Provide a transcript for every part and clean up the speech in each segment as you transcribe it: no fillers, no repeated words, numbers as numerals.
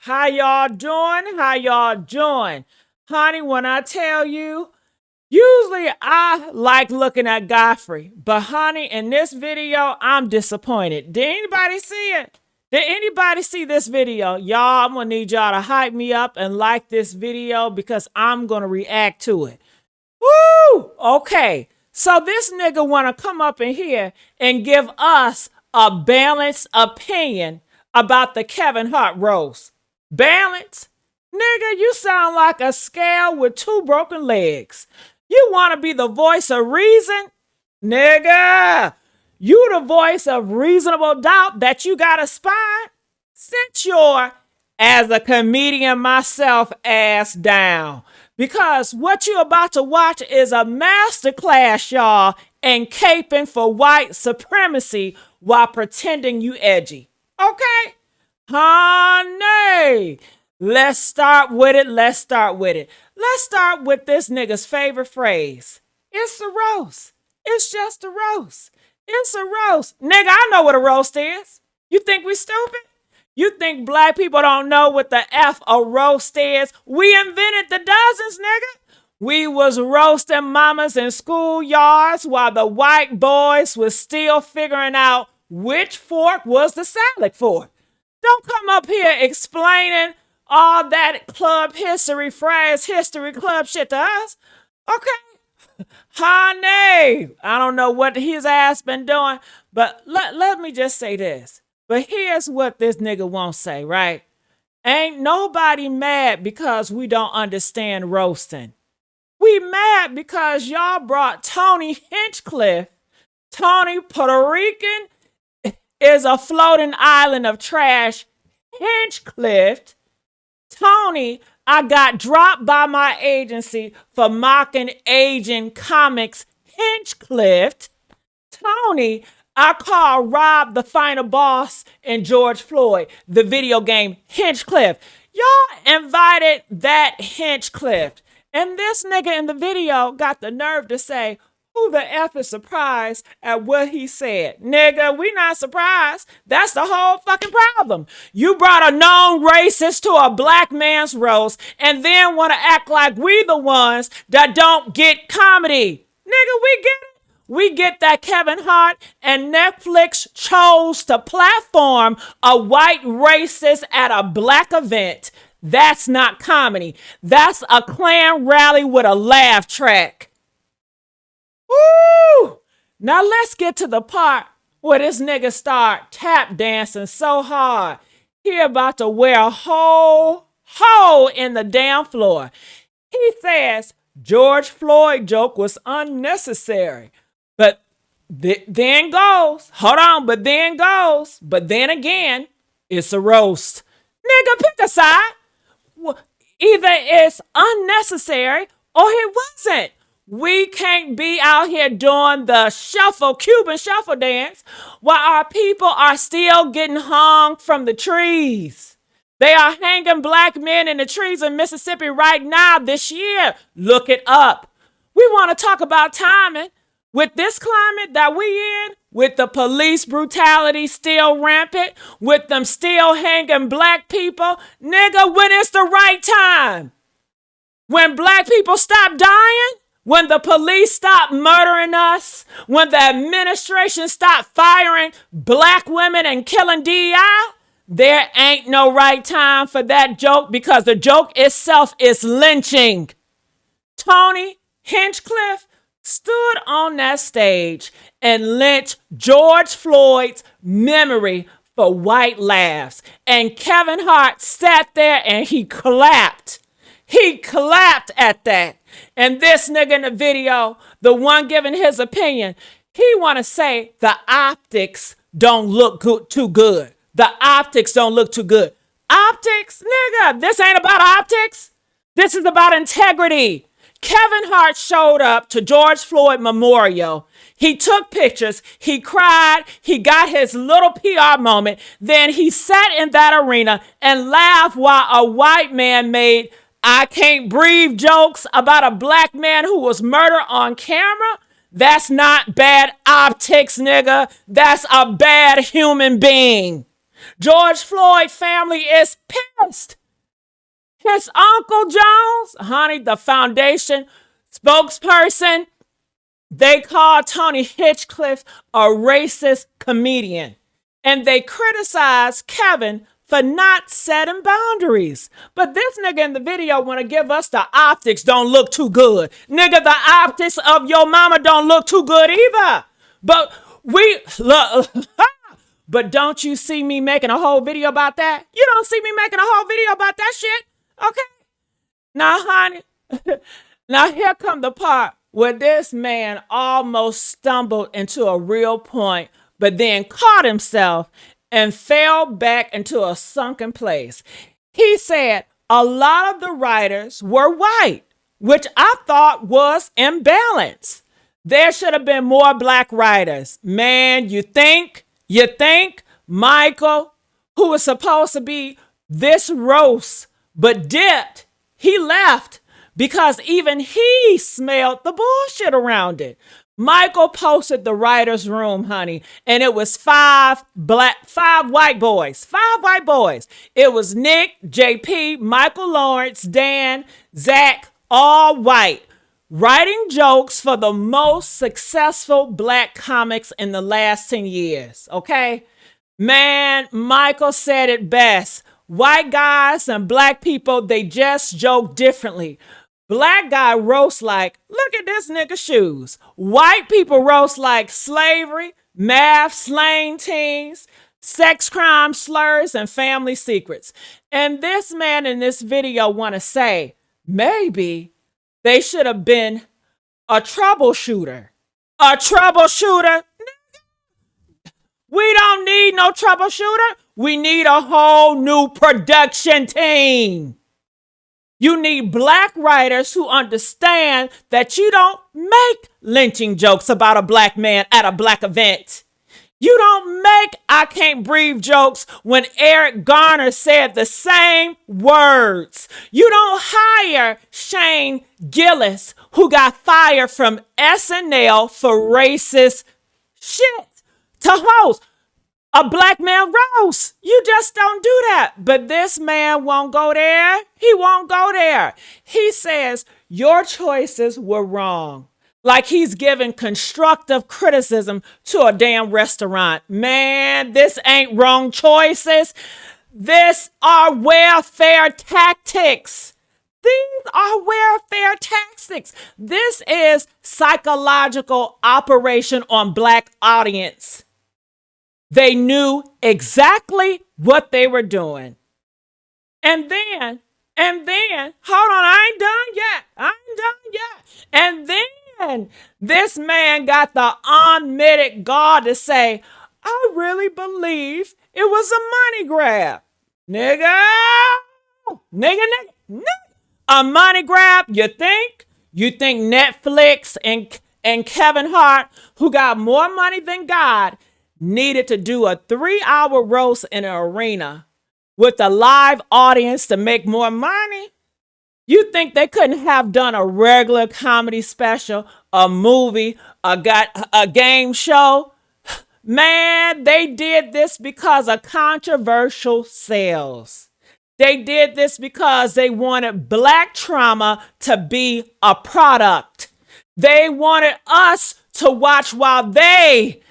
How y'all doing? How y'all doing? Honey, when I tell you, usually I like looking at Godfrey, but honey, in this video, I'm disappointed. Did anybody see it? Did anybody see this video? Y'all, I'm gonna need y'all to hype me up and like this video because I'm gonna react to it. Woo! Okay, so this nigga wanna come up in here and give us a balanced opinion about the Kevin Hart roast. Balance? Nigga, you sound like a scale with two broken legs. You want to be the voice of reason? Nigga, you the voice of reasonable doubt that you got a spine? Sit your, as a comedian myself, ass down. Because what you about to watch is a masterclass, y'all, in caping for white supremacy while pretending you edgy. Okay? Honey, let's start with it. Let's start with this nigga's favorite phrase. It's a roast. It's just a roast. It's a roast. Nigga, I know what a roast is. You think we stupid? You think black people don't know what the F a roast is? We invented the dozens, nigga. We was roasting mamas in schoolyards while the white boys was still figuring out which fork was the salad fork. Don't come up here explaining all that club history, phrase history club shit to us. Okay? Honey, I don't know what his ass been doing, but let me just say this. But here's what this nigga won't say, right? Ain't nobody mad because we don't understand roasting. We mad because y'all brought Tony Hinchcliffe. Tony, Puerto Rican, is a floating island of trash. Hinchcliffe. Tony, I got dropped by my agency for mocking Asian comics. Hinchcliffe. Tony, I call Rob the final boss in George Floyd, the video game Hinchcliffe. Y'all invited that Hinchcliffe. And this nigga in the video got the nerve to say, who the F is surprised at what he said? Nigga, we not surprised. That's the whole fucking problem. You brought a known racist to a black man's roast and then want to act like we the ones that don't get comedy. Nigga, we get it. We get that Kevin Hart and Netflix chose to platform a white racist at a black event. That's not comedy. That's a Klan rally with a laugh track. Woo! Now let's get to the part where this nigga start tap dancing so hard he about to wear a hole in the damn floor. He says George Floyd joke was unnecessary. But then goes, but then again, it's a roast. Nigga, pick a side. Either it's unnecessary or it wasn't. We can't be out here doing the Cuban shuffle dance while our people are still getting hung from the trees. They are hanging black men in the trees in Mississippi right now this year. Look it up. We want to talk about timing. With this climate that we in, with the police brutality still rampant, with them still hanging black people, nigga, when it's the right time? When black people stop dying? When the police stop murdering us? When the administration stop firing black women and killing DEI? There ain't no right time for that joke because the joke itself is lynching. Tony Hinchcliffe stood on that stage and lynched George Floyd's memory for white laughs. And Kevin Hart sat there and he clapped. He clapped at that. And this nigga in the video, the one giving his opinion, he want to say the optics don't look too good. The optics don't look too good. Optics? Nigga, this ain't about optics. This is about integrity. Kevin Hart showed up to George Floyd Memorial. He took pictures. He cried. He got his little PR moment. Then he sat in that arena and laughed while a white man made I can't breathe jokes about a black man who was murdered on camera. That's not bad optics, nigga. That's a bad human being. George Floyd family is pissed. pissed. His Uncle Jones, honey, the foundation spokesperson, they called Tony Hinchcliffe a racist comedian. And they criticized Kevin for not setting boundaries. But this nigga in the video want to give us the optics don't look too good. Nigga, the optics of your mama don't look too good either. But we look. But don't you see me making a whole video about that? You don't see me making a whole video about that shit? Okay. Now, honey, now here come the part where this man almost stumbled into a real point, but then caught himself and fell back into a sunken place. He said a lot of the writers were white, which I thought was imbalanced. There should have been more black writers. Man, you think Michael, who was supposed to be this roast, but dipped, he left because even he smelled the bullshit around it. Michael posted the writer's room, honey, and it was five white boys. It was Nick, JP, Michael Lawrence, Dan, Zach, all white, writing jokes for the most successful black comics in the last 10 years, okay? Man, Michael said it best. White guys and black people, they just joke differently. Black guy roast like, look at this nigga shoes. White people roast like slavery, math, slang teens, sex crime slurs, and family secrets. And this man in this video want to say, maybe they should have been a troubleshooter. A troubleshooter? We don't need no troubleshooter. We need a whole new production team. You need black writers who understand that you don't make lynching jokes about a black man at a black event. You don't make I can't breathe jokes when Eric Garner said the same words. You don't hire Shane Gillis, who got fired from SNL for racist shit, to host a black man roast. You just don't do that. But this man won't go there. He won't go there. He says your choices were wrong. Like he's giving constructive criticism to a damn restaurant. Man, this ain't wrong choices. This are welfare tactics. These are welfare tactics. This is psychological operation on black audience. They knew exactly what they were doing. And then, hold on, I ain't done yet. And then this man got the unmitigated gall to say, I really believe it was a money grab. Nigga. A money grab, you think? You think Netflix and Kevin Hart, who got more money than God, needed to do a 3-hour roast in an arena with a live audience to make more money? You think they couldn't have done a regular comedy special, a movie, a game show? Man, they did this because of controversial sales. They did this because they wanted black trauma to be a product. They wanted us to watch while they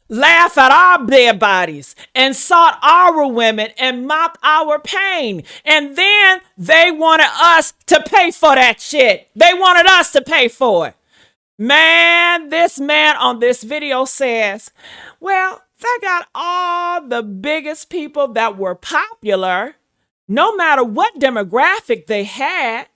laugh at our dead bodies, insult our women, and mock our pain. And then they wanted us to pay for that shit. They wanted us to pay for it. Man, this man on this video says, well, they got all the biggest people that were popular, no matter what demographic they had.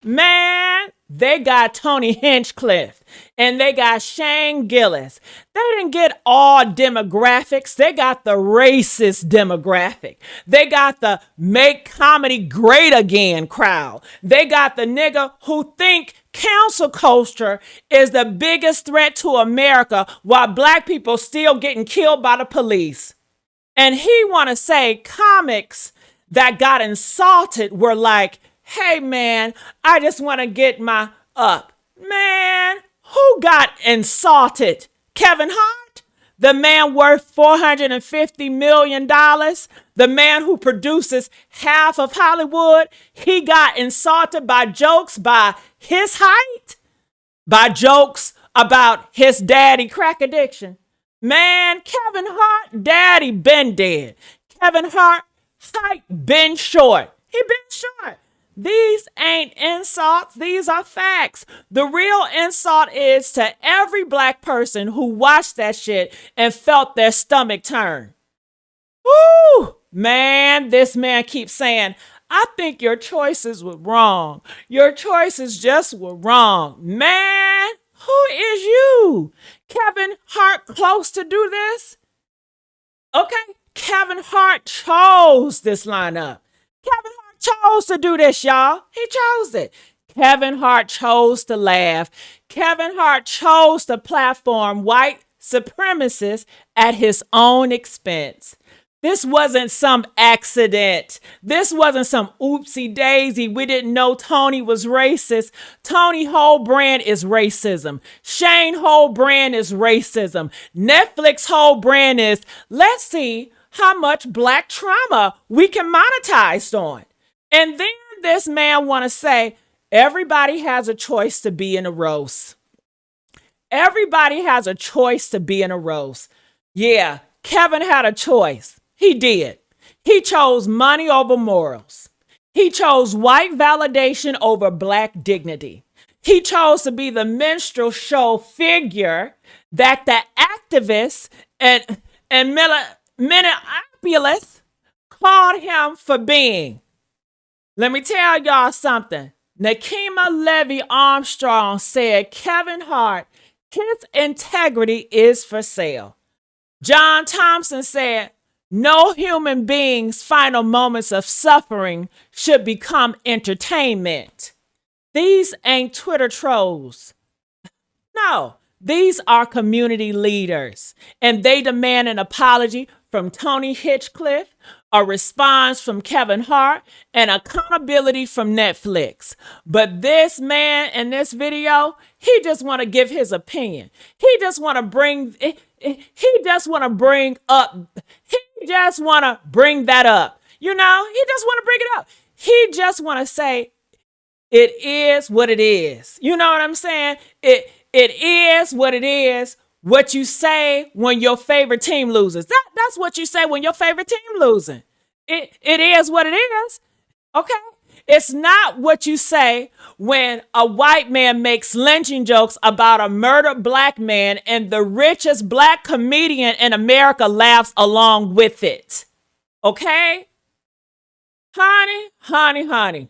Man, they got Tony Hinchcliffe and they got Shane Gillis. They didn't get all demographics. They got the racist demographic. They got the make comedy great again crowd. They got the nigga who think cancel culture is the biggest threat to America while black people still getting killed by the police. And he want to say comics that got insulted were like, hey, man, I just want to get my up. Man, who got insulted? Kevin Hart? The man worth $450 million, the man who produces half of Hollywood, he got insulted by jokes by his height, by jokes about his daddy crack addiction. Man, Kevin Hart, daddy been dead. Kevin Hart, height been short. He been short. These ain't insults. These are facts. The real insult is to every black person who watched that shit and felt their stomach turn. Woo! Man, this man keeps saying, I think your choices were wrong. Your choices just were wrong. Man, who is you? Kevin Hart close to do this? Okay, Kevin Hart chose this lineup. Kevin Hart chose to do this, y'all. He chose it. Kevin Hart chose to laugh. Kevin Hart chose to platform white supremacists at his own expense. This wasn't some accident. This wasn't some oopsie daisy. We didn't know Tony was racist. Tony whole brand is racism. Shane whole brand is racism. Netflix whole brand is, let's see how much black trauma we can monetize on. And then this man want to say, everybody has a choice to be in a roast. Everybody has a choice to be in a roast. Yeah, Kevin had a choice. He did. He chose money over morals. He chose white validation over black dignity. He chose to be the minstrel show figure that the activists and Minneapolis called him for being. Let me tell y'all something. Nakima Levy Armstrong said Kevin Hart, his integrity is for sale. John Thompson said, no human being's final moments of suffering should become entertainment. These ain't Twitter trolls. No, these are community leaders, and they demand an apology from Tony Hinchcliffe, a response from Kevin Hart, and accountability from Netflix. But this man in this video, he just want to give his opinion. He just want to bring that up. You know, he just want to bring it up. He just want to say, it is what it is. You know what I'm saying? It is what it is. What you say when your favorite team loses. That's what you say when your favorite team losing. It is what it is. Okay? It's not what you say when a white man makes lynching jokes about a murdered black man and the richest black comedian in America laughs along with it. Okay? Honey.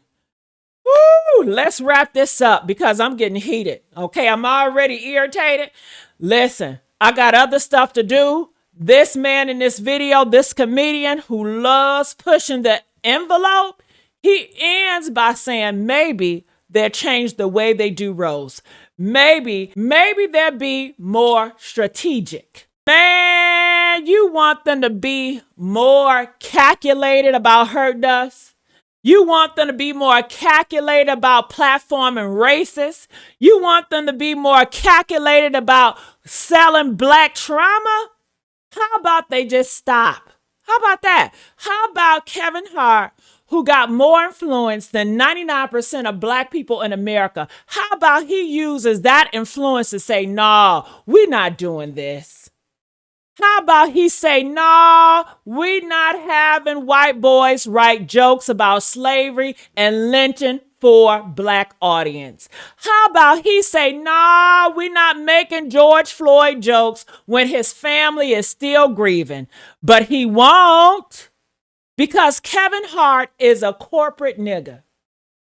Woo, let's wrap this up because I'm getting heated. Okay, I'm already irritated. Listen, I got other stuff to do. This man in this video, this comedian who loves pushing the envelope, he ends by saying maybe they'll change the way they do roles. Maybe they'll be more strategic. Man, you want them to be more calculated about hurting us? You want them to be more calculated about platforming racists? You want them to be more calculated about selling black trauma? How about they just stop? How about that? How about Kevin Hart, who got more influence than 99% of black people in America? How about he uses that influence to say, no, we're not doing this? How about he say, no, we not having white boys write jokes about slavery and lynching for black audience? How about he say, no, we not making George Floyd jokes when his family is still grieving? But he won't, because Kevin Hart is a corporate nigga.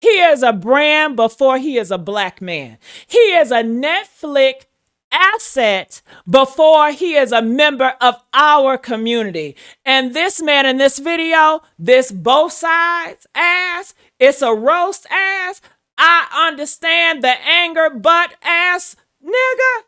He is a brand before he is a black man. He is a Netflix asset before he is a member of our community. And this man in this video, this both sides ass, it's a roast ass. I understand the anger, but ass nigga,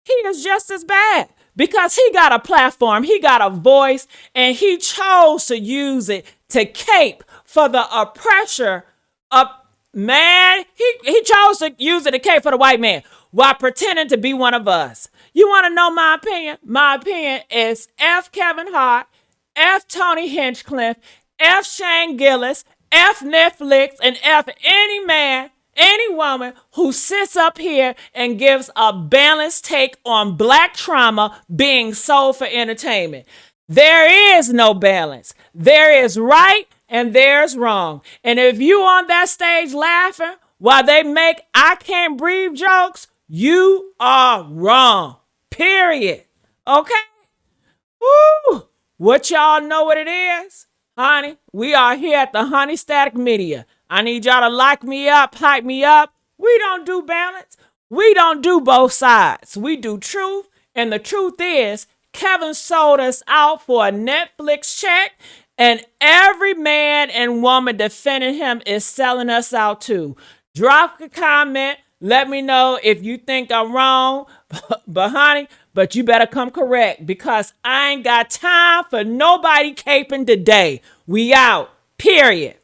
he is just as bad because he got a platform, he got a voice, and he chose to use it to cape for the oppressor of Man, he chose to use it to cape for the white man while pretending to be one of us. You want to know my opinion? My opinion is F. Kevin Hart, F. Tony Hinchcliffe, F. Shane Gillis, F. Netflix, and F. any man, any woman who sits up here and gives a balanced take on black trauma being sold for entertainment. There is no balance. There is right and there's wrong. And if you on that stage laughing while they make I can't breathe jokes, you are wrong. Period. Okay? Woo! What y'all know what it is? Honey, we are here at the Honey Static Media. I need y'all to like me up, hype me up. We don't do balance. We don't do both sides. We do truth. And the truth is, Kevin sold us out for a Netflix check, and every man and woman defending him is selling us out too. Drop a comment. Let me know if you think I'm wrong. But honey, you better come correct, because I ain't got time for nobody caping today. We out. Period.